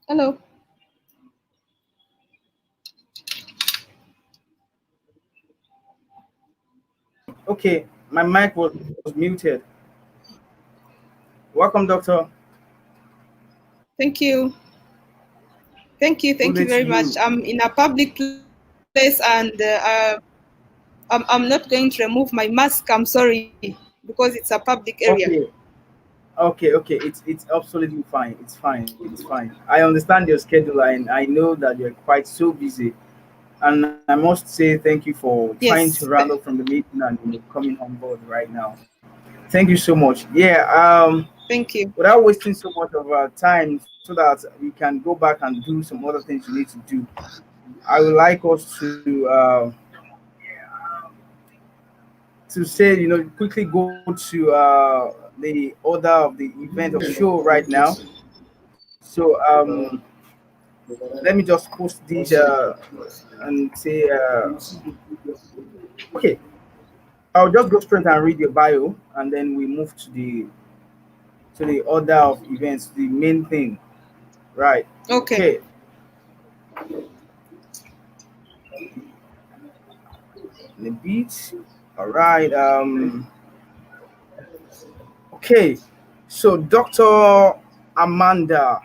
Hello. Okay, my mic was muted. Welcome, Doctor. Thank you. Thank you. Good Thank day you to very much. you. I'm in a public place and I'm not going to remove my mask. I'm sorry because it's a public area. Okay, okay. It's absolutely fine. It's fine. It's fine. I understand your schedule, and I know that you're quite so busy. And I must say thank you for trying to Yes. round up from the meeting and coming on board right now. Thank you so much. Yeah. Thank you. Without wasting so much of our time, so that we can go back and do some other things you need to do, I would like us to say, quickly go to the order of the event of the show right now. So let me just post these and say, okay, I'll just go straight and read your bio, and then we move to the order of events, the main thing, right? Okay. Okay, the beat. All right. Okay. So Dr. Amanda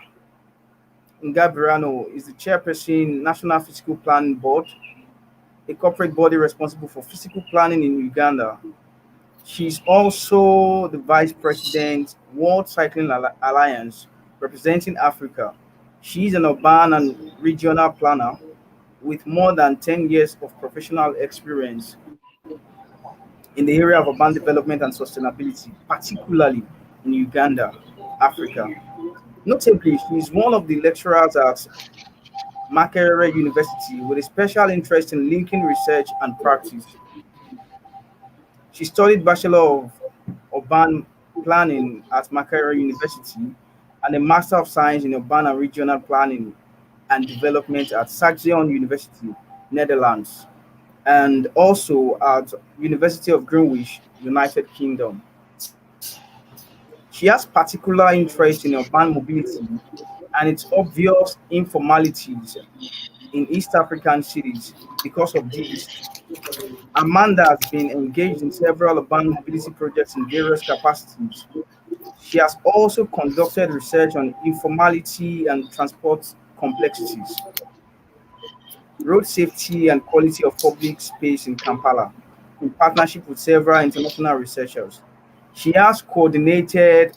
Ngabirano is the chairperson, National Physical Planning Board, a corporate body responsible for physical planning in Uganda. She's also the vice president, World Cycling Alliance, representing Africa. She's an urban and regional planner with more than 10 years of professional experience in the area of urban development and sustainability, particularly in Uganda, Africa. Notably, she is one of the lecturers at Makerere University with a special interest in linking research and practice. She studied Bachelor of Urban Planning at Makerere University and a Master of Science in Urban and Regional Planning and Development at Saxion University, Netherlands, and also at University of Greenwich, United Kingdom. She has particular interest in urban mobility and its obvious informalities in East African cities. Because of this, Amanda has been engaged in several urban mobility projects in various capacities. She has also conducted research on informality and transport complexities, road safety, and quality of public space in Kampala, in partnership with several international researchers. She has coordinated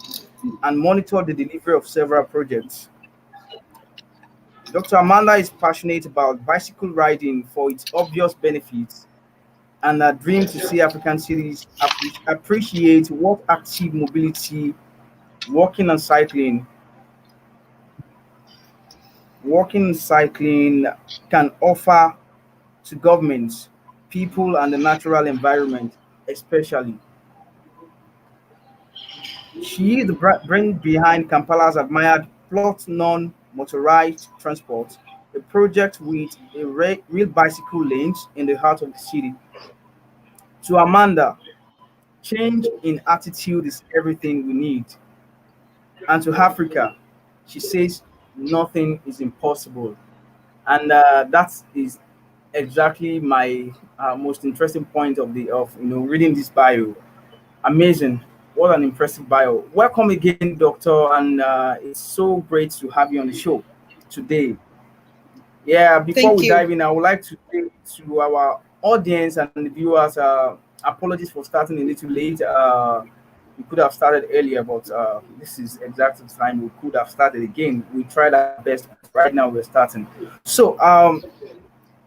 and monitored the delivery of several projects. Dr. Amanda is passionate about bicycle riding for its obvious benefits and a dream to see African cities appreciate what active mobility, walking and cycling, walking and cycling can offer to governments, people, and the natural environment, especially. She is the brain behind Kampala's admired plot non-motorized transport, a project with real bicycle lanes in the heart of the city. To Amanda, change in attitude is everything we need. And to Africa, she says nothing is impossible. And that is exactly my most interesting point of reading this bio. Amazing. What an impressive bio. Welcome again, Doctor. And it's so great to have you on the show today. Yeah, before Thank we you. dive in, I would like to say to our audience and the viewers, apologies for starting a little late. We could have started earlier, but this is exactly the time we could have started again. We tried our best. Right now, we're starting. So,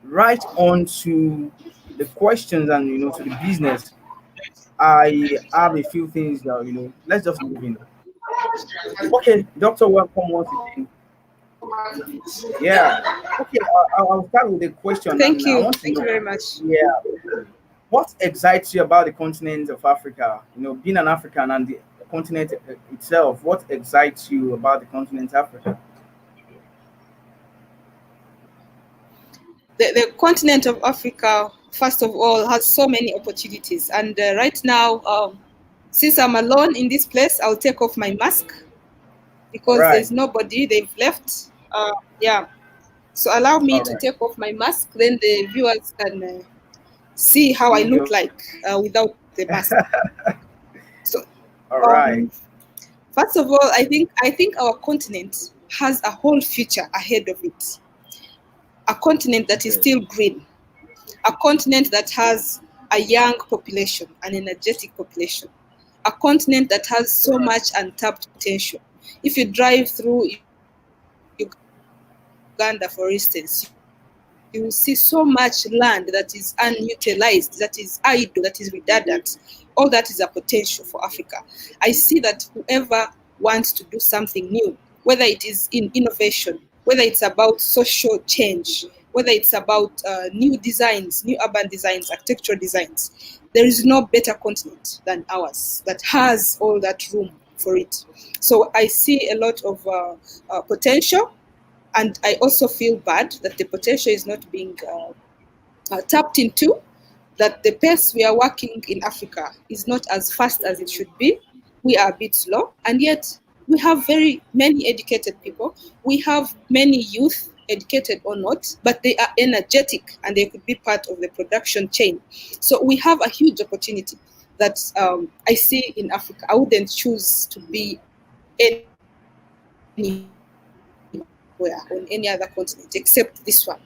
right on to the questions and to the business. I have a few things that Let's just dive in. Okay, Doctor, welcome once again. Yeah. Okay, I'll start with a question, Thank and I you. want to Thank you know, very much. yeah, what excites you about the continent of Africa? Being an African and the continent itself, what excites you about the continent Africa? The continent of Africa, first of all, has so many opportunities. And right now, since I'm alone in this place, I'll take off my mask All because right. there's nobody. They've left. Yeah. So allow me All to right. take off my mask, then the viewers can see how I See look you. like without the mask. So, All right. um, first of all, I think our continent has a whole future ahead of it. A continent that is Okay. still green, a continent that has a young population, an energetic population, a continent that has All so right. much untapped potential. If you drive through Uganda, for instance, you will see so much land that is unutilized, that is idle, that is redundant. All that is a potential for Africa. I see that whoever wants to do something new, whether it is in innovation, whether it's about social change, whether it's about new designs, new urban designs, architectural designs, there is no better continent than ours that has all that room for it. So I see a lot of potential, and I also feel bad that the potential is not being tapped into, that the pace we are working in Africa is not as fast as it should be. We are a bit slow, and yet we have very many educated people. We have many youth, educated or not, but they are energetic and they could be part of the production chain. So we have a huge opportunity that I see in Africa. I wouldn't choose to be anywhere on any other continent except this one,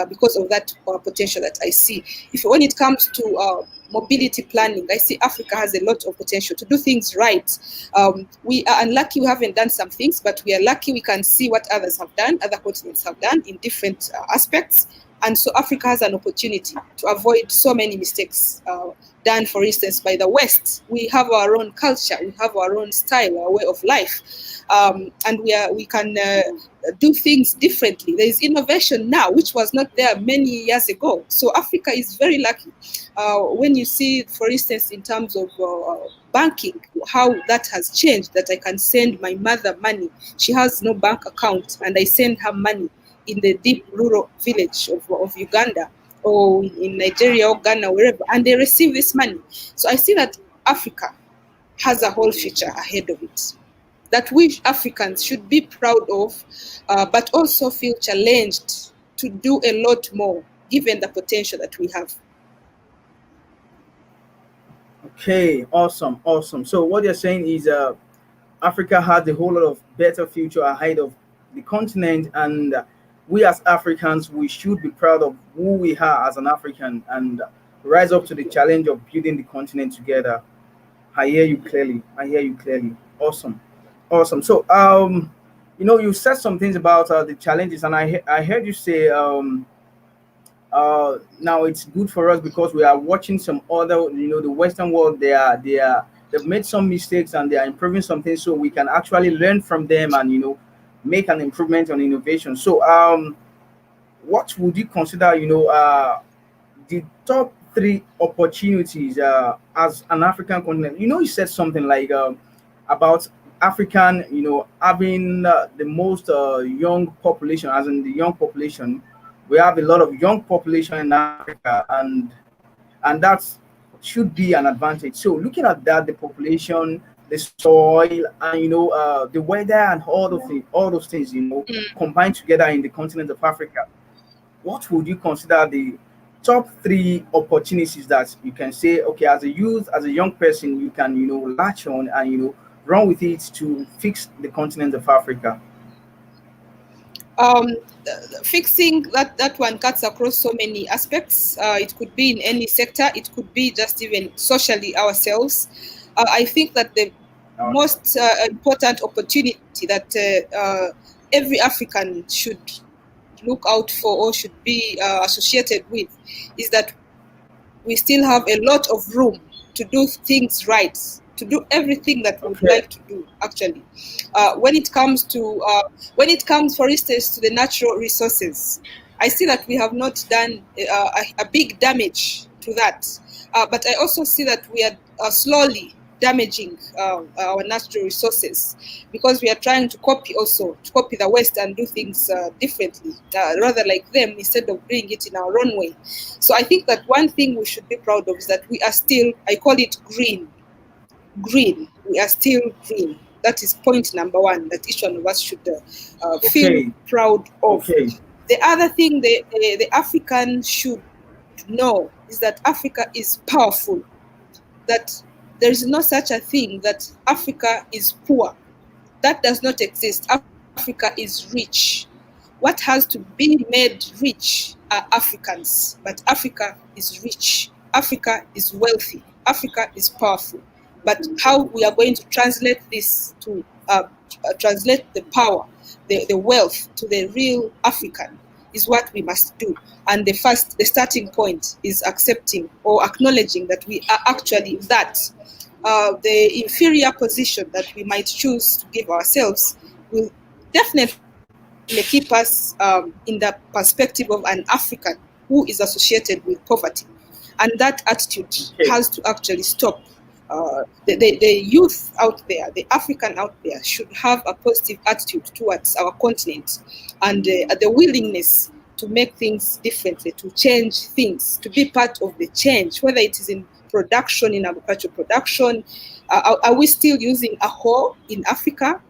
because of that potential that I see. If when it comes to mobility planning, I see Africa has a lot of potential to do things right. We are unlucky we haven't done some things, but we are lucky we can see what others have done, other continents have done in different aspects. And so Africa has an opportunity to avoid so many mistakes done, for instance, by the West. We have our own culture, we have our own style, our way of life, and we can do things differently. There is innovation now, which was not there many years ago. So Africa is very lucky. When you see, for instance, in terms of banking, how that has changed, that I can send my mother money. She has no bank account, and I send her money in the deep rural village of Uganda or in Nigeria or Ghana, wherever, and they receive this money. So I see that Africa has a whole future ahead of it that we Africans should be proud of, but also feel challenged to do a lot more given the potential that we have. Okay. Awesome. Awesome. So what you're saying is, Africa has a whole lot of better future ahead of the continent, and we as Africans, we should be proud of who we are as an African and rise up to the challenge of building the continent together. I hear you clearly. I hear you clearly. Awesome, awesome. So, you said some things about the challenges, and I heard you say now it's good for us because we are watching some other, the Western world. They've made some mistakes and they are improving something, so we can actually learn from them and make an improvement on innovation. So, what would you consider, the top three opportunities as an African continent? You said something like about African, having the most young population, as in the young population. We have a lot of young population in Africa, and that should be an advantage. So, looking at that, the population, the soil, and the weather, and all those things, combined together in the continent of Africa, what would you consider the top three opportunities that you can say, okay, as a youth, as a young person, you can, latch on and, run with it to fix the continent of Africa? Um, Fixing that one cuts across so many aspects. It could be in any sector. It could be just even socially ourselves. I think that the Okay. most important opportunity that every African should look out for or should be associated with is that we still have a lot of room to do things right, to do everything that we would like to do. Okay. Actually, when it comes, for instance, to the natural resources, I see that we have not done a big damage to that. But I also see that we are slowly damaging our natural resources because we are trying to copy, also to copy the West and do things differently, rather like them, instead of doing it in our own way. So I think that one thing we should be proud of is that we are still, I call it green. Green. We are still green. That is point number one that each one of us should feel Okay. proud of. Okay. The other thing the African should know is that Africa is powerful, that there is no such a thing that Africa is poor. That does not exist. Africa is rich. What has to be made rich are Africans, but Africa is rich. Africa is wealthy. Africa is powerful. But how we are going to translate this to translate the power, the wealth to the real African is what we must do. And the starting point is accepting or acknowledging that we are actually that. The inferior position that we might choose to give ourselves will definitely keep us in the perspective of an African who is associated with poverty. And that attitude has Okay. to actually stop. The youth out there, the African out there, should have a positive attitude towards our continent and the willingness to make things differently, to change things, to be part of the change, whether it is in production, in agricultural production. Are we still using a hoe in Africa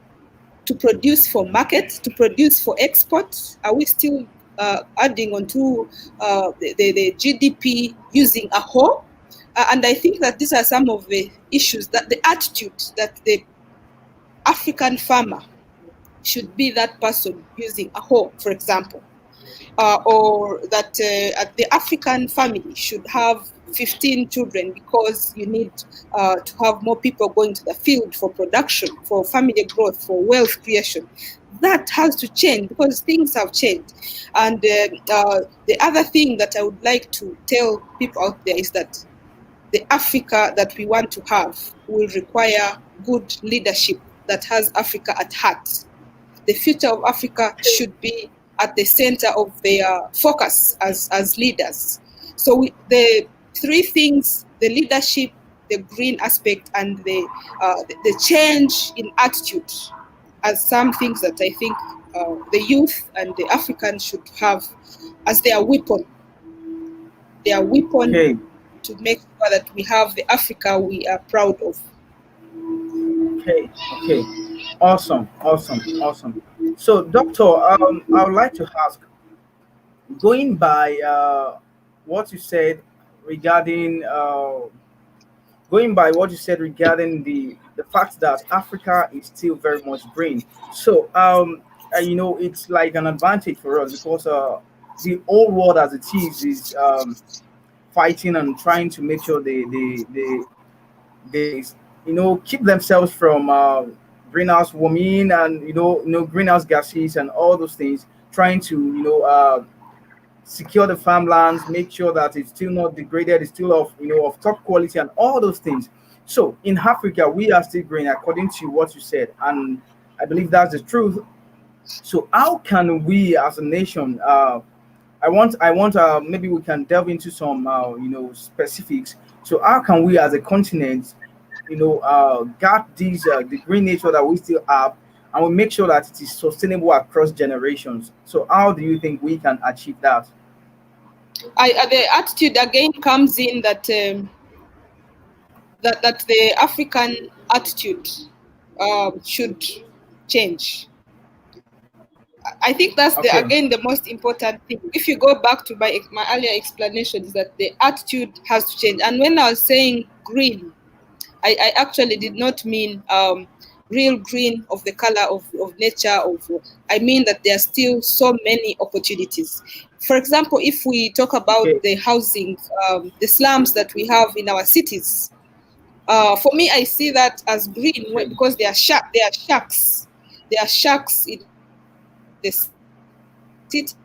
to produce for market, to produce for export? Are we still adding onto the GDP using a hoe? And I think that these are some of the issues, that the attitude that the African farmer should be that person using a hoe, for example, or that the African family should have 15 children because you need to have more people going to the field for production, for family growth, for wealth creation. That has to change because things have changed. And the other thing that I would like to tell people out there is that the Africa that we want to have will require good leadership that has Africa at heart. The future of Africa should be at the center of their focus as leaders. So the three things: the leadership, the green aspect, and the change in attitude, as some things that I think the youth and the Africans should have as their weapon Okay. to make sure that we have the Africa we are proud of. Okay. Okay. Awesome. Awesome. Awesome. So, Doctor, I would like to ask, going by what you said regarding going by what you said regarding the fact that Africa is still very much green. So, it's like an advantage for us because the whole world as it is fighting and trying to make sure they keep themselves from greenhouse warming and greenhouse gases and all those things, trying to secure the farmlands, make sure that it's still not degraded, it's still of top quality and all those things. So in Africa, we are still green according to what you said, and I believe that's the truth. So how can we as a nation? I want maybe we can delve into some specifics. So how can we as a continent, guard these the green nature that we still have, and we make sure that it is sustainable across generations. So how do you think we can achieve that? The attitude again comes in that that the African attitude should change. I think that's the Okay. again the most important thing. If you go back to my earlier explanation, is that the attitude has to change. And when I was saying green, I actually did not mean real green of the color of nature. I mean that there are still so many opportunities. For example, if we talk about Okay. the housing, the slums that we have in our cities, for me, I see that as green Okay. because they are shacks. They are shacks in the cities.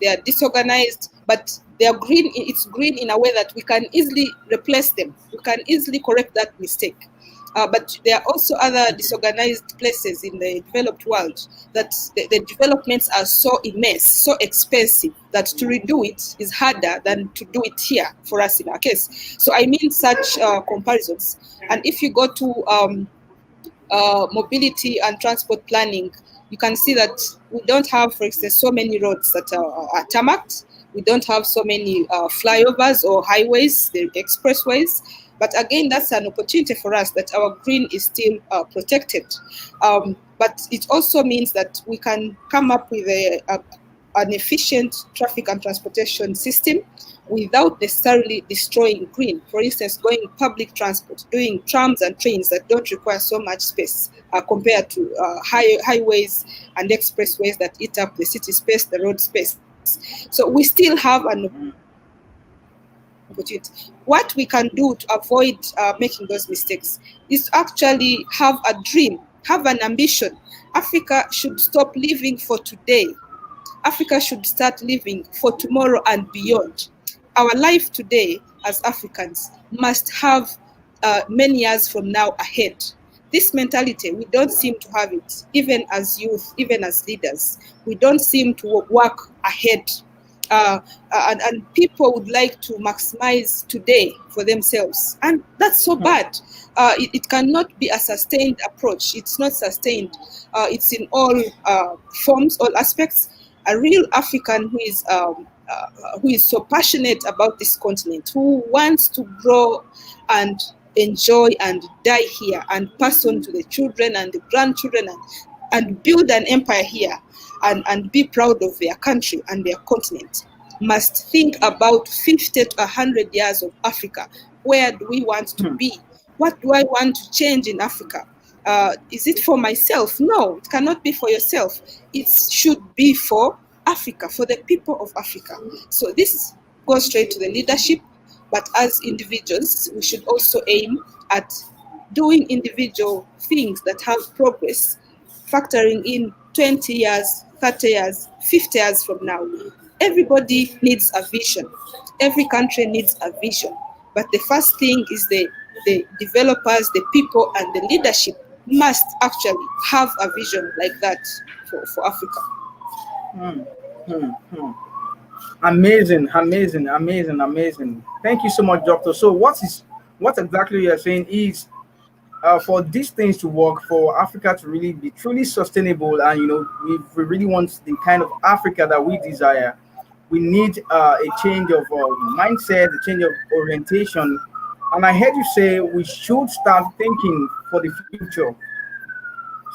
They are disorganized, but they are green. It's green in a way that we can easily replace them. We can easily correct that mistake. But there are also other disorganized places in the developed world that the developments are so immense, so expensive that to redo it is harder than to do it here for us in our case. So I mean such comparisons. And if you go to mobility and transport planning, you can see that we don't have, for instance, so many roads that are tarmacked. We don't have so many flyovers or highways, the expressways. But again, that's an opportunity for us that our green is still protected. But it also means that we can come up with an efficient traffic and transportation system without necessarily destroying green. For instance, going public transport, doing trams and trains that don't require so much space compared to highways and expressways that eat up the city space, the road space. So we still have an opportunity. What we can do to avoid making those mistakes is to actually have a dream, have an ambition. Africa should stop living for today. Africa should start living for tomorrow and beyond. Our life today as Africans must have many years from now ahead. This mentality, we don't seem to have it, even as youth, even as leaders. We don't seem to work ahead. And people would like to maximize today for themselves. And that's so bad. It cannot be a sustained approach. It's not sustained. It's in all forms, all aspects. A real African who is so passionate about this continent, who wants to grow and enjoy and die here and pass on to the children and the grandchildren and build an empire here and be proud of their country and their continent, must think about 50 to 100 years of Africa. Where do we want to be? What do I want to change in Africa? Is it for myself? No, it cannot be for yourself. It should be for Africa, for the people of Africa. So this goes straight to the leadership, but as individuals, we should also aim at doing individual things that have progress, factoring in 20 years, 30 years, 50 years from now. Everybody needs a vision. Every country needs a vision. But the first thing is the developers, the people, and the leadership must actually have a vision like that for Africa. Hmm, hmm, hmm. Amazing, amazing, amazing, amazing. Thank you so much, Doctor. So, what exactly you are saying is for these things to work, for Africa to really be truly sustainable, and if we really want the kind of Africa that we desire, we need a change of mindset, a change of orientation. And I heard you say we should start thinking for the future.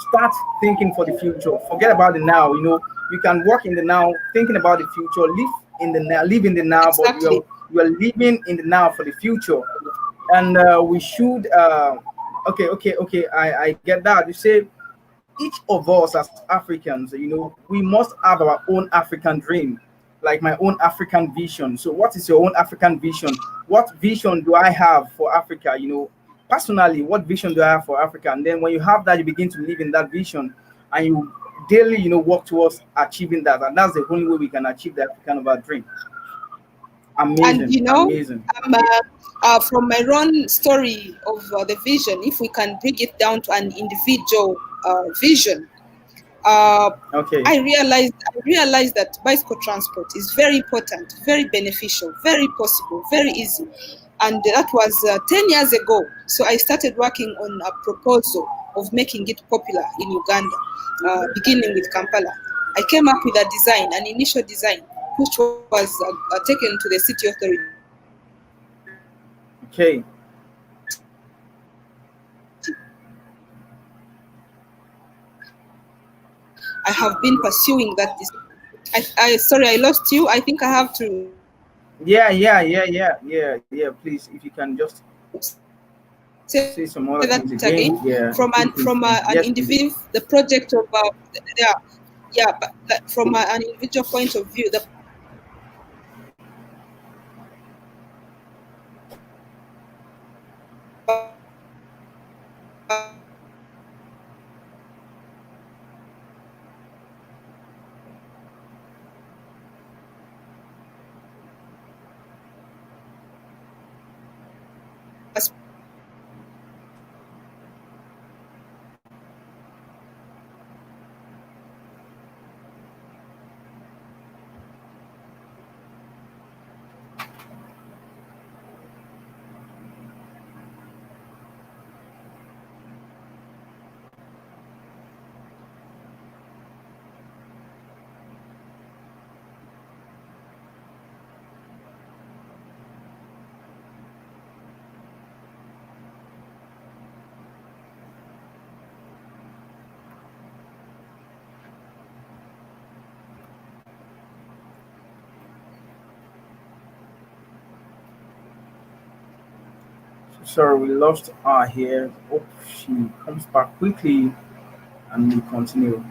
Start thinking for the future. Forget about the now. You can work in the now, thinking about the future. Live in the now, but Exactly. you are living in the now for the future. And we should. Okay. I get that. You say each of us as Africans, we must have our own African dream, like my own African vision. So, what is your own African vision? What vision do I have for Africa? Personally, what vision do I have for Africa? And then when you have that, you begin to live in that vision, and you daily, work towards achieving that. And that's the only way we can achieve that kind of a dream. And Amazing, amazing. from my own story of the vision, if we can bring it down to an individual vision, uh, Okay. I realized that bicycle transport is very important, very beneficial, very possible, very easy. And that was 10 years ago. So I started working on a proposal of making it popular in Uganda, beginning with Kampala. I came up with a design, an initial design, which was taken to the city authority. Okay. I have been pursuing that design. Sorry, I lost you. I think I have to Yeah. Please, if you can just say say that some other again. things again. Yeah. From Please, please, an please. Yes, individual, please. the project of but from an individual point of view, the Sorry, we lost her here. Hope she comes back quickly and we continue.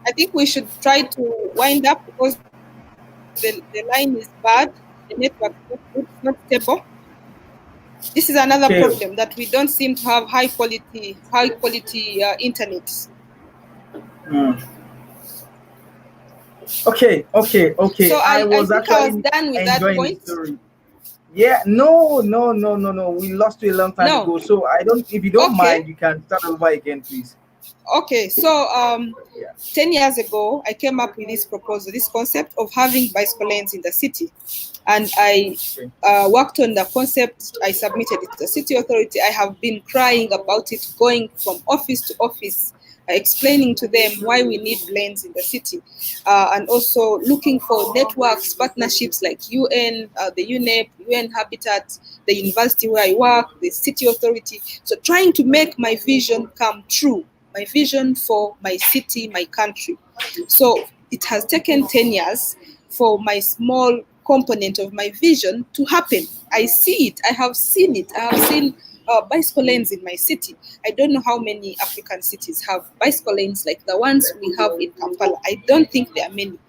I think we should try to wind up because the line is bad, the network is not good, it's not stable. This is another Okay. problem that we don't seem to have high quality internet. Mm. Okay. So I I was think I was actually done with that enjoying the point. story. Yeah, no. We lost you a long time No. ago. So I don't. If you don't Okay. mind, you can start over again, please. Okay. So Yeah. 10 years ago, I came up with this proposal, this concept of having bicycle lanes in the city. And I Okay. worked on the concept. I submitted it to the city authority. I have been crying about it, going from office to office, explaining to them why we need lanes in the city, and also looking for networks, partnerships like UN, the UNEP, UN Habitat, the university where I work, the city authority. So trying to make my vision come true, my vision for my city, my country. So it has taken 10 years for my small component of my vision to happen. I see it. I have seen it. I have seen bicycle lanes in my city. I don't know how many African cities have bicycle lanes like the ones we have in Kampala. I don't think there are many.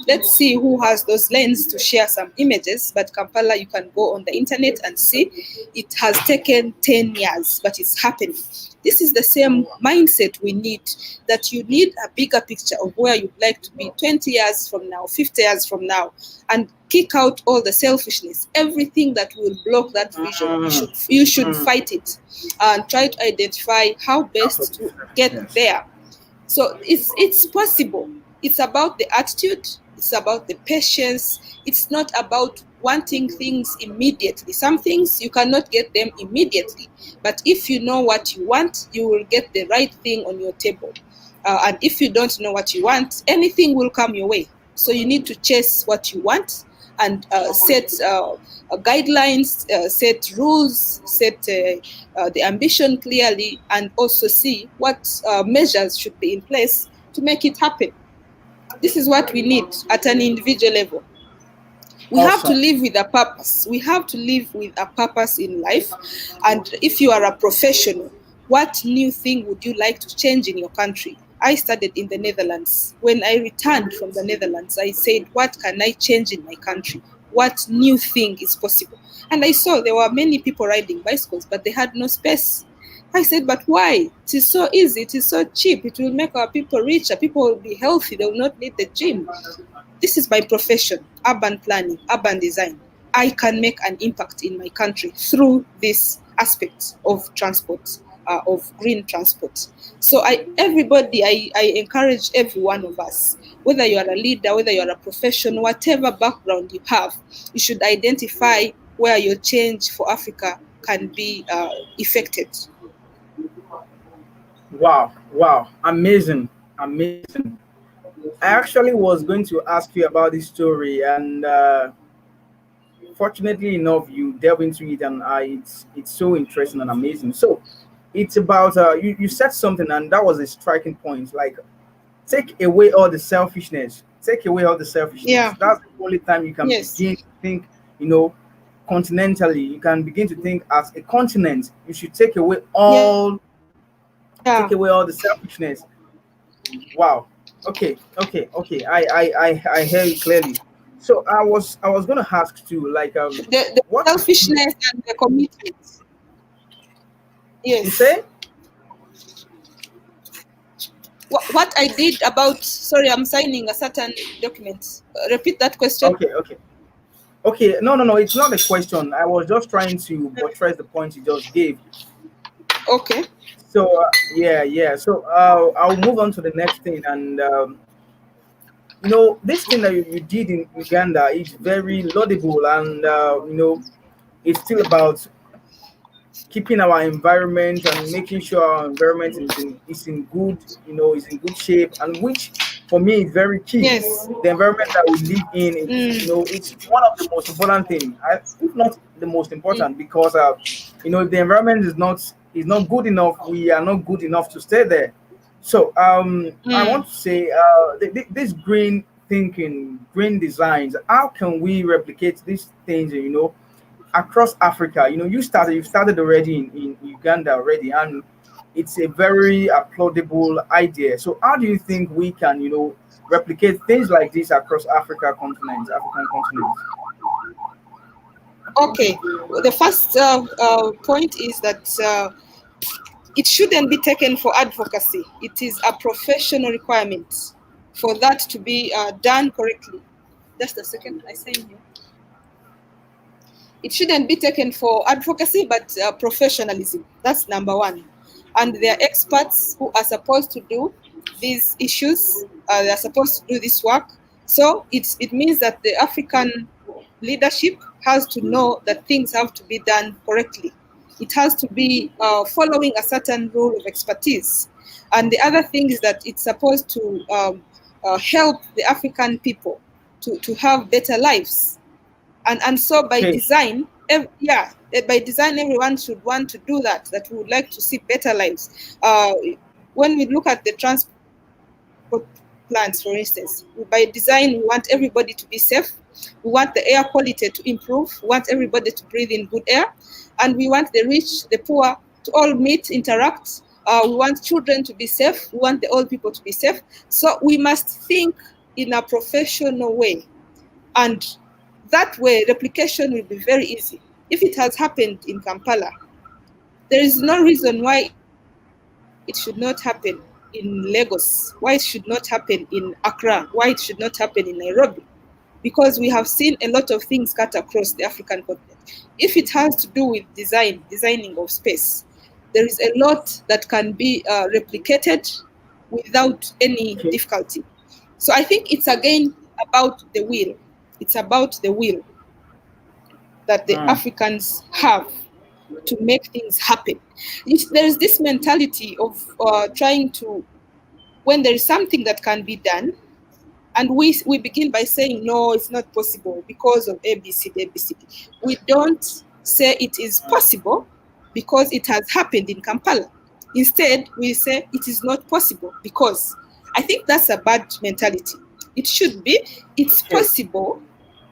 Let's see who has those lanes to share some images. But Kampala, you can go on the internet and see. It has taken 10 years, but it's happening. This is the same mindset we need, that you need a bigger picture of where you'd like to be 20 years from now, 50 years from now, and kick out all the selfishness. Everything that will block that vision, you should fight it and try to identify how best to get Yes. there. So it's possible. It's about the attitude, it's about the patience. It's not about wanting things immediately. Some things you cannot get them immediately, but if you know what you want, you will get the right thing on your table. And if you don't know what you want, anything will come your way. So you need to chase what you want and set guidelines, set rules, set the ambition clearly, and also see what measures should be in place to make it happen. This is what we need at an individual level. We have to Awesome. live with a purpose. We have to live with a purpose in life. And if you are a professional, what new thing would you like to change in your country? I studied in the Netherlands. When I returned from the Netherlands, I said, what can I change in my country? What new thing is possible? And I saw there were many people riding bicycles, but they had no space. I said, but why? It is so easy, it is so cheap, it will make our people richer, people will be healthy, they will not need the gym. This is my profession, urban planning, urban design. I can make an impact in my country through this aspect of transport, of green transport. So I encourage every one of us, whether you are a leader, whether you are a professional, whatever background you have, you should identify where your change for Africa can be effected. Wow. Amazing. I actually was going to ask you about this story, and fortunately enough, you delve into it, and it's so interesting and amazing. So it's about you said something, and that was a striking point. Like, take away all the selfishness. Take away all the selfishness. Yeah. That's the only time you can Yes. begin to think, you know, continentally. You can begin to think as a continent. You should Yeah. take away all the selfishness. Wow. Okay. I hear you clearly. So I was gonna ask too, like The what would you selfishness and the commitment. you Yes. say? What I did about, sorry, I'm signing a certain document. Repeat that question. Okay. No. It's not a question. I was just trying to buttress the point you just gave. Okay. So yeah. So I'll move on to the next thing, and this thing that you did in Uganda is very laudable, and it's still about keeping our environment and making sure our environment is in good is in good shape, and which for me is very key. Yes. The environment that we live in, Mm, it's one of the most important thing, if not the most important, mm, because if the environment is not good enough, we are not good enough to stay there. So I want to mm. say, this green thinking, green designs, how can we replicate these things, across Africa? You've started already in Uganda already, and it's a very applaudable idea. So how do you think we can, replicate things like this across African continents? Okay. The first point is that it shouldn't be taken for advocacy. It is a professional requirement for that to be done correctly. Just a second, I say here. It shouldn't be taken for advocacy, but professionalism. That's number one. And there are experts who are supposed to do these issues. They are supposed to do this work. So it means that the African leadership has to know that things have to be done correctly. It has to be following a certain rule of expertise. And the other thing is that it's supposed to help the African people to have better lives. And so by Okay. design, by design, everyone should want to do that, that we would like to see better lives. When we look at the transport plans, for instance, by design, we want everybody to be safe. We want the air quality to improve. We want everybody to breathe in good air. And we want the rich, the poor to all meet, interact. We want children to be safe. We want the old people to be safe. So we must think in a professional way. And that way, replication will be very easy. If it has happened in Kampala, there is no reason why it should not happen in Lagos, why it should not happen in Accra, why it should not happen in Nairobi. Because we have seen a lot of things cut across the African continent. If it has to do with designing of space, there is a lot that can be replicated without any Okay. difficulty. So I think it's again about the will. It's about the will that the Mm. Africans have to make things happen. There is this mentality of trying to, when there is something that can be done, and we begin by saying, no, it's not possible because of ABCD, ABCD. We don't say it is possible because it has happened in Kampala. Instead, we say it is not possible because I think that's a bad mentality. It should be, it's Okay. possible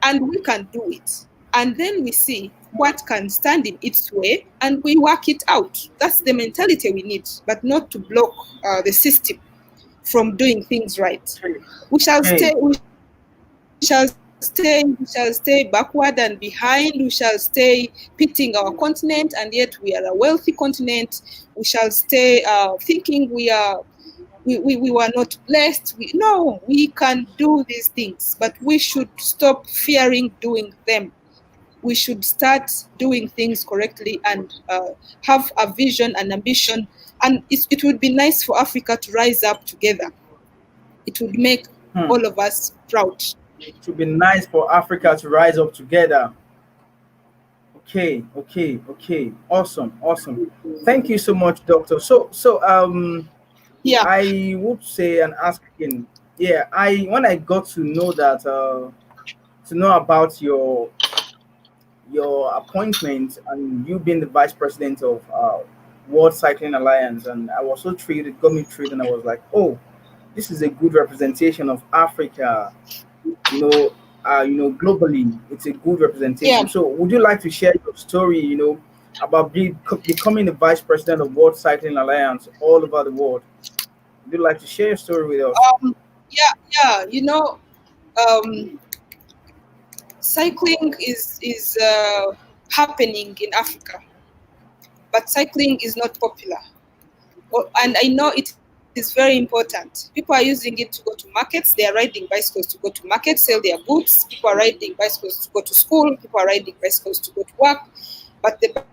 and we can do it. And then we see what can stand in its way and we work it out. That's the mentality we need, but not to block the system from doing things right. Okay. We shall Okay. stay, we shall stay backward and behind. We shall stay pitting our continent, and yet we are a wealthy continent. We shall stay thinking we were not blessed. No, we can do these things, but we should stop fearing doing them. We should start doing things correctly and have a vision and ambition. And it would be nice for Africa to rise up together. It would make Hmm. all of us proud. It would be nice for Africa to rise up together. Okay, okay, okay. Awesome, awesome. Thank you so much, Doctor. So Yeah. I would say and ask again. Yeah, I when I got to know that to know about your appointment and you being the vice president of World Cycling Alliance, and I was so thrilled. It got me thrilled, and I was like, oh, this is a good representation of Africa. You know, globally, it's a good Yeah. representation. So, would you like to share your story? About becoming the vice president of World Cycling Alliance all over the world? Would you like to share your story with us? Yeah. Um, cycling is happening in Africa, but cycling is not popular. And I know it is very important. People are using it to go to markets. They are riding bicycles to go to markets, sell their goods. People are riding bicycles to go to school. People are riding bicycles to go to work. But the bicycle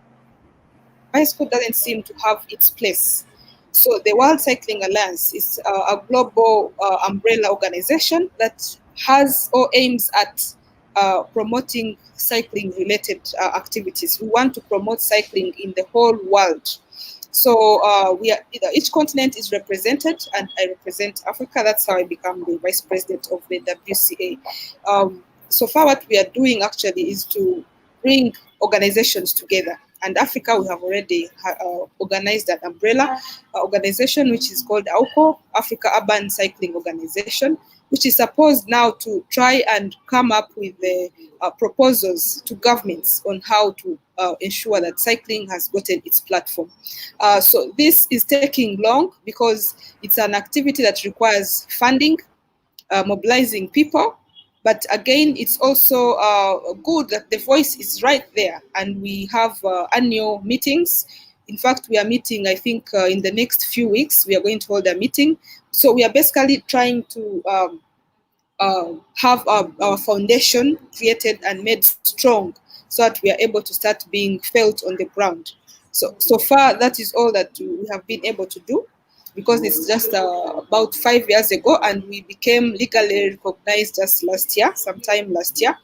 bicycle doesn't seem to have its place. So the World Cycling Alliance is a global umbrella organization that has or aims at promoting cycling related activities. We want to promote cycling in the whole world. So we are, each continent is represented, and I represent Africa. That's how I become the vice president of the WCA. So far, what we are doing actually is to bring organizations together. And Africa, we have already organized an umbrella organization, which is called AUCO, Africa Urban Cycling Organization, which is supposed now to try and come up with the proposals to governments on how to ensure that cycling has gotten its platform. So this is taking long because it's an activity that requires funding, mobilizing people. But again, it's also good that the voice is right there, and we have annual meetings. In fact, we are meeting, I think, in the next few weeks, we are going to hold a meeting. So we are basically trying to have our foundation created and made strong so that we are able to start being felt on the ground. So far, that is all that we have been able to do, because it's just about 5 years ago, and we became legally recognized just last year, sometime last year,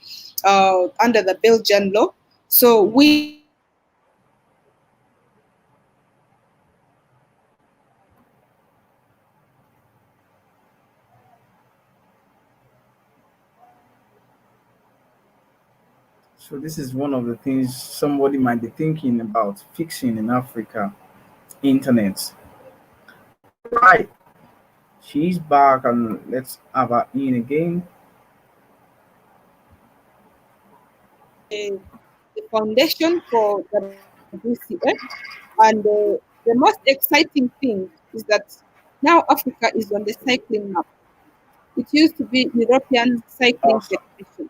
under the Belgian law. So we are working towards So this is one of the things somebody might be thinking about fixing in Africa: internet. Right. She's back, and let's have her in again. the foundation for WCF. And the most exciting thing is that now Africa is on the cycling map. It used to be European Cycling Awesome. Federation.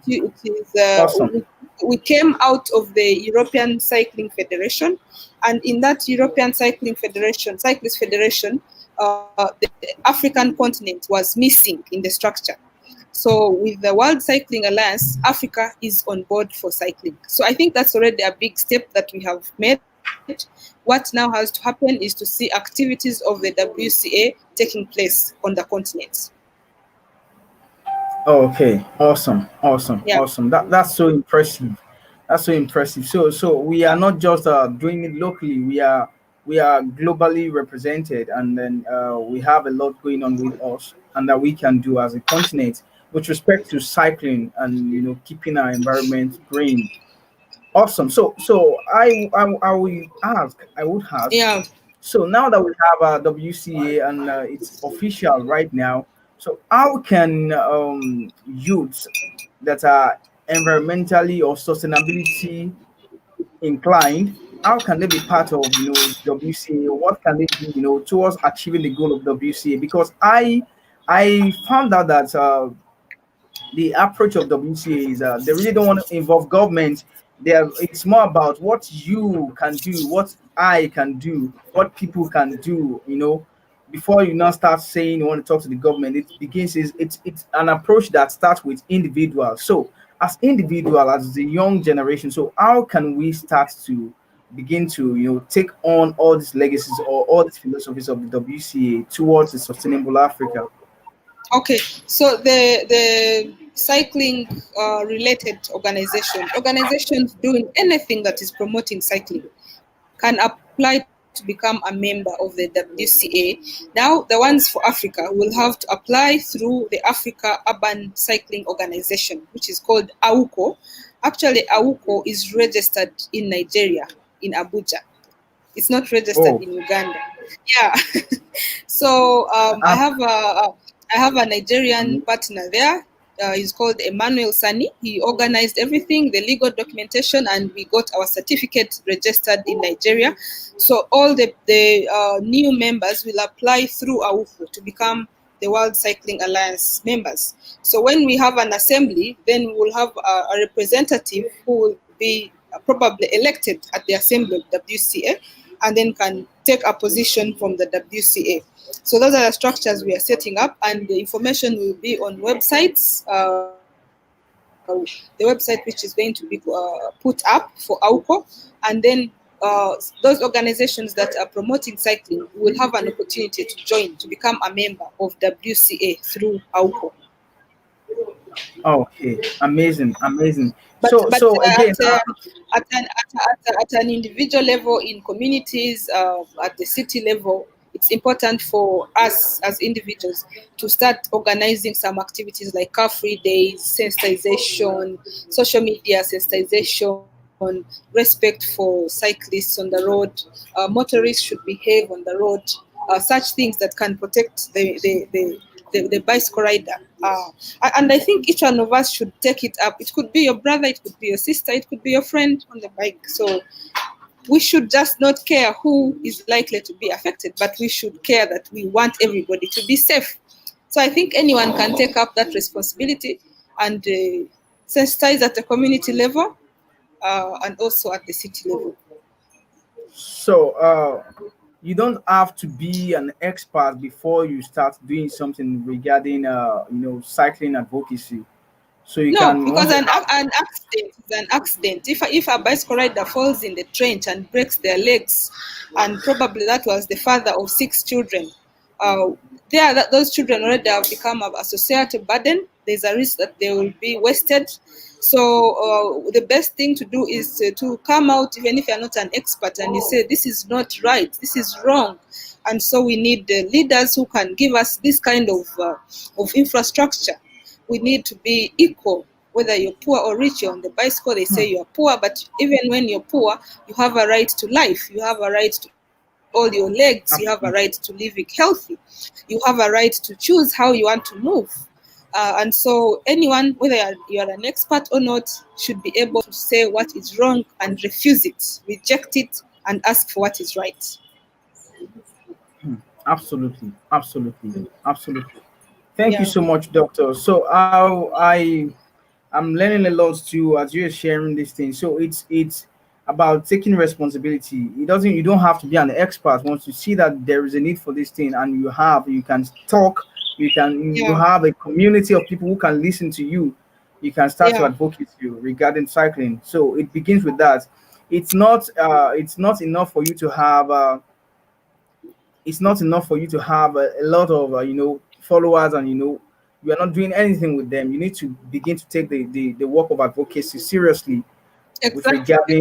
It is Awesome. we came out of the European Cycling Federation, and in that European Cycling Federation, Cyclist Federation, the African continent was missing in the structure. So with the World Cycling Alliance, Africa is on board for cycling. So I think that's already a big step that we have made. What now has to happen is to see activities of the WCA taking place on the continent. Okay. Awesome. Awesome. Yeah. Awesome. That's so impressive. That's so impressive. So we are not just doing it locally. We are globally represented, and then we have a lot going on with us, and that we can do as a continent with respect to cycling and keeping our environment green. Awesome. So I will ask. I would ask. Yeah. So now that we have our WCA and it's official right now, so how can youths that are environmentally or sustainability inclined, how can they be part of WCA? What can they do towards achieving the goal of WCA? Because I found out that the approach of WCA is they really don't want to involve government. It's more about what you can do, what I can do, what people can do. Before you now start saying you want to talk to the government, it begins is it's an approach that starts with individuals. So as individual, as the young generation, so how can we start to begin to take on all these legacies or all these philosophies of the WCA towards a sustainable Africa? Okay, so the cycling related organizations doing anything that is promoting cycling can apply to become a member of the WCA. Now, the ones for Africa will have to apply through the Africa Urban Cycling Organization, which is called AUCO. Actually, AUCO is registered in Nigeria, in Abuja. It's not registered Oh, in Uganda. Yeah. So ah, I have a Nigerian partner there. He's called Emmanuel Sani. He organized everything, the legal documentation, and we got our certificate registered in Nigeria. So all the new members will apply through AUFO to become the World Cycling Alliance members. So when we have an assembly, then we will have a representative who will be probably elected at the assembly of WCA, and then can take a position from the WCA. So those are the structures we are setting up, and the information will be on websites. The website which is going to be put up for AUCO, and then those organizations that are promoting cycling will have an opportunity to join, to become a member of WCA through AUPO. Okay, amazing, amazing. But but So again, at an individual level, in communities, at the city level, it's important for us as individuals to start organizing some activities like car-free days, sensitization, social media sensitization, respect for cyclists on the road. Motorists should behave on the road. Such things that can protect the bicycle rider. And I think each one of us should take it up. It could be your brother, it could be your sister, it could be your friend on the bike. So we should just not care who is likely to be affected, but we should care that we want everybody to be safe. So I think anyone can take up that responsibility and sensitize at the community level and also at the city level. so you don't have to be an expert before you start doing something regarding cycling advocacy. So you No, can because once an accident is an accident. If a bicycle rider falls in the trench and breaks their legs, and probably that was the father of 6 children, uh, those children already have become a societal burden. There's a risk that they will be wasted. So the best thing to do is to come out, even if you're not an expert, and you say this is not right, this is wrong. And so we need leaders who can give us this kind of infrastructure. We need to be equal, whether you're poor or rich. You're on the bicycle, they say you're poor, but even when you're poor, you have a right to life, you have a right to all your legs, you have a right to absolutely. live it healthy, you have a right to choose how you want to move. And so anyone, whether you're an expert or not, should be able to say what is wrong and refuse it, reject it, and ask for what is right. Absolutely, absolutely, Mm. absolutely. Thank you Yeah, so much, Doctor. So I'm learning a lot too as you're sharing this thing. So it's about taking responsibility. You don't have to be an expert. Once you see that there is a need for this thing and you can talk, you yeah, have a community of people who can listen to you, you can start to yeah, advocate you regarding cycling. So it begins with that. It's not enough for you to have it's not enough for you to have a lot of followers, and you are not doing anything with them. You need to begin to take the work of advocacy seriously with exactly,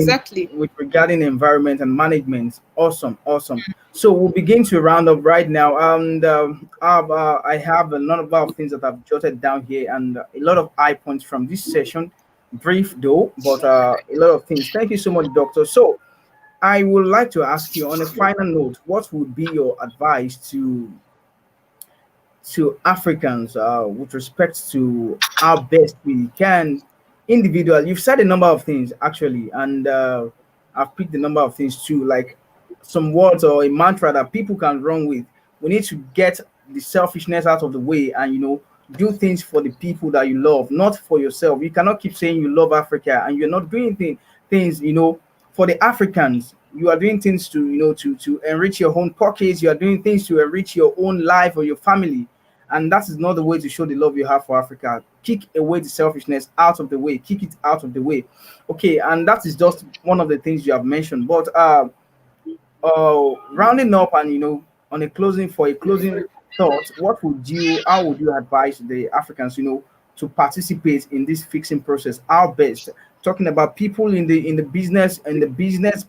regarding exactly. environment and management. Awesome, awesome. So we'll begin to round up right now, and I have a number of things that I've jotted down here, and a lot of high points from this session. Brief though, but a lot of things. Thank you so much, Doctor. So I would like to ask you on a final note, what would be your advice to Africans with respect to how best we can individual. You've said a number of things actually, and I've picked a number of things too, like some words or a mantra that people can run with. We need to get the selfishness out of the way, and do things for the people that you love, not for yourself. You cannot keep saying you love Africa and you're not doing things for the Africans. You are doing things to to enrich your own pockets. You are doing things to enrich your own life or your family, and that is not the way to show the love you have for Africa. Kick away the selfishness out of the way. Kick it out of the way. Okay, and that is just one of the things you have mentioned. But rounding up, and on a closing thought, how would you advise the Africans, to participate in this fixing process? How best? Talking about people in the business,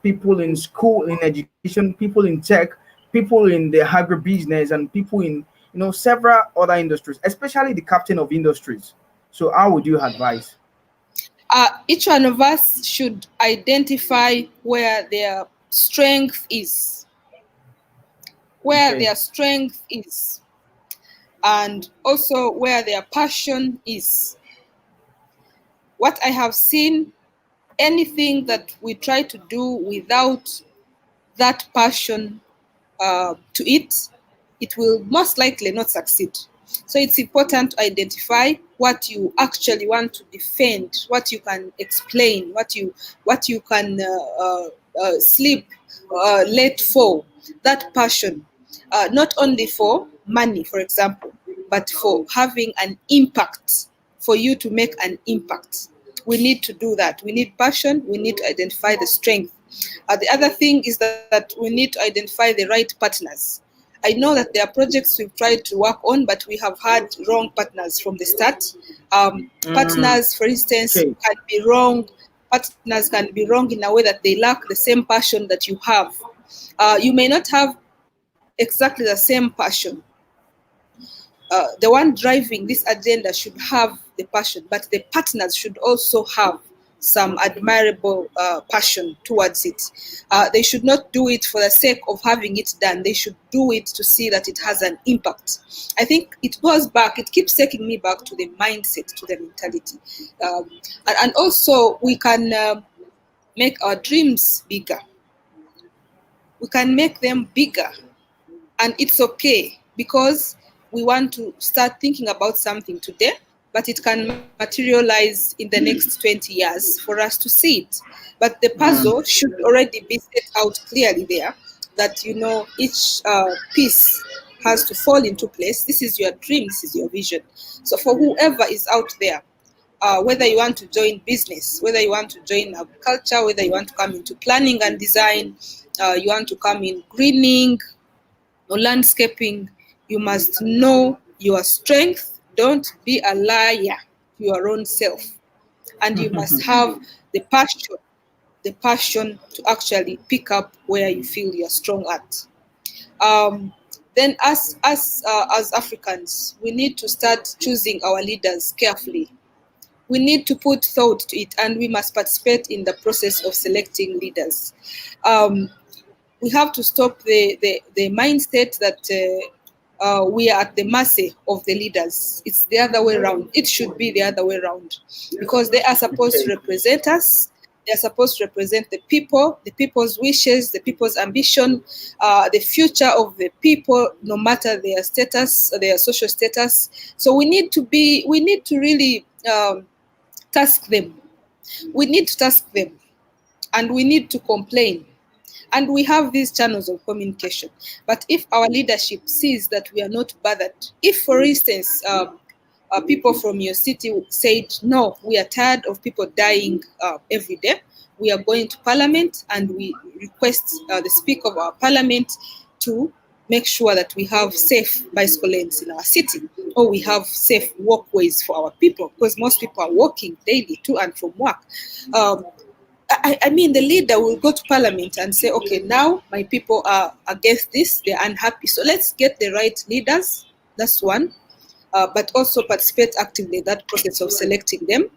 people in school, in education, people in tech, people in the agribusiness, and people in several other industries, especially the captain of industries. So how would you advise? Each one of us should identify where their strength is, where Okay. their strength is, and also where their passion is. What I have seen, anything that we try to do without that passion to it, it will most likely not succeed. So it's important to identify what you actually want to defend, what you can explain, what you can sleep late for. That passion, not only for money, for example, but for having an impact, for you to make an impact. We need to do that. We need passion. We need to identify the strength. The other thing is that we need to identify the right partners. I know that there are projects we've tried to work on, but we have had wrong partners from the start. Mm, Partners, for instance, okay. can be wrong. Partners can be wrong in a way that they lack the same passion that you have. You may not have exactly the same passion. The one driving this agenda should have the passion, but the partners should also have some admirable passion towards it. They should not do it for the sake of having it done. They should do it to see that it has an impact. I think it goes back, it keeps taking me back to the mindset, to the mentality. And also, we can make our dreams bigger. We can make them bigger, and it's okay because we want to start thinking about something today, but it can materialize in the next 20 years for us to see it. But the puzzle Mm, should already be set out clearly there, that each piece has to fall into place. This is your dream, this is your vision. So for whoever is out there, whether you want to join business, whether you want to join agriculture, whether you want to come into planning and design, you want to come in greening, or landscaping, you must know your strength. Don't be a liar to your own self. And you must have the passion to actually pick up where you feel you're strong at. Um, then, as Africans, we need to start choosing our leaders carefully. We need to put thought to it, and we must participate in the process of selecting leaders. Um, we have to stop the mindset that we are at the mercy of the leaders. It's the other way around. It should be the other way around, because they are supposed to okay. represent us. They are supposed to represent the people, the people's wishes, the people's ambition, the future of the people, no matter their status, their social status. So we need to really task them. We need to task them, and we need to complain, and we have these channels of communication. But if our leadership sees that we are not bothered, if, for instance, people from your city said, no, we are tired of people dying every day, we are going to parliament and we request the speaker of our parliament to make sure that we have safe bicycle lanes in our city, or we have safe walkways for our people, because most people are walking daily to and from work. Um, I mean, the leader will go to parliament and say, okay, now my people are against this, they're unhappy. So let's get the right leaders. That's one. But also participate actively in that process of selecting them.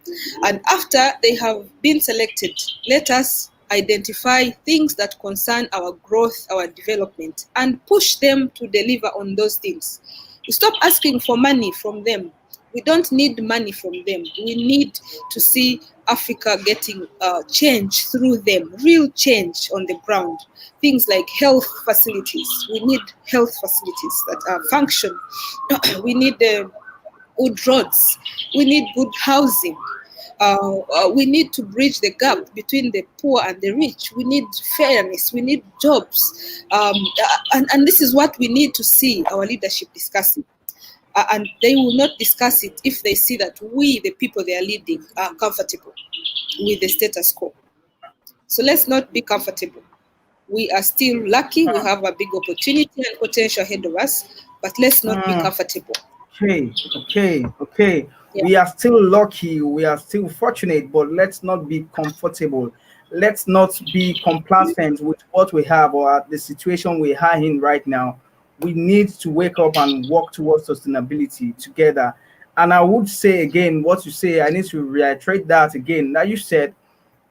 And after they have been selected, let us identify things that concern our growth, our development, and push them to deliver on those things. We stop asking for money from them. We don't need money from them. We need to see Africa getting change through them, real change on the ground. Things like health facilities. We need health facilities that function. We need good roads. We need good housing. We need to bridge the gap between the poor and the rich. We need fairness. We need jobs. And this is what we need to see our leadership discussing. And they will not discuss it if they see that we, the people they are leading, are comfortable with the status quo. So let's not be comfortable. We are still lucky. We have a big opportunity and potential ahead of us, but let's not be Mm, comfortable. okay, okay. Yeah. We are still lucky, we are still fortunate, but let's not be comfortable. Let's not be complacent with what we have or the situation we are in right now. We need to wake up and work towards sustainability together. And I would say again, what you say, I need to reiterate that again. That you said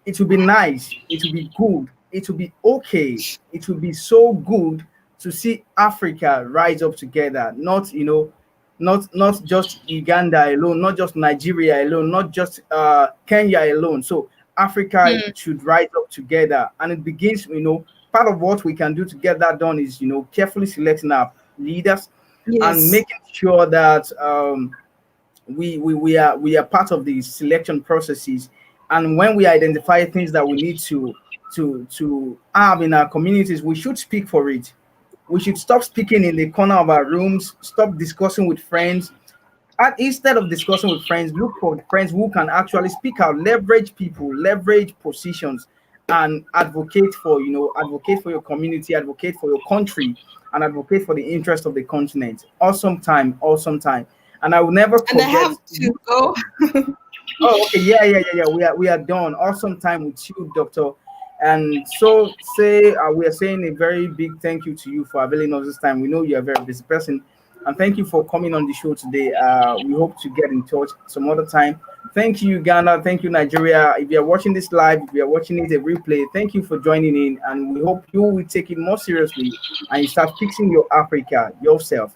it will be nice, it will be good, it will be okay, it will be so good to see Africa rise up together, not not just Uganda alone, not just Nigeria alone, not just Kenya alone. So Africa Mm, should rise up together, and it begins. Part of what we can do to get that done is carefully selecting our leaders and yes. making sure that we are part of the selection processes. And when we identify things that we need to have in our communities, we should speak for it. We should stop speaking in the corner of our rooms, stop discussing with friends, and instead of discussing with friends, look for friends who can actually speak out, leverage people, leverage positions, and advocate for, advocate for your community, advocate for your country, and advocate for the interest of the continent. Awesome time, awesome time. And I will never And I forget. have to go. Oh, okay. Yeah. We are done. Awesome time with you, Doctor. And so we are saying a very big thank you to you for availing us this time. We know you're a very busy person, and thank you for coming on the show today. We hope to get in touch some other time. Thank you, Ghana. Thank you, Nigeria. If you are watching this live, if you are watching it a replay, thank you for joining in, and we hope you will take it more seriously and you start fixing your Africa yourself.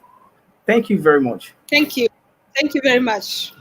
Thank you very much. Thank you. Thank you very much.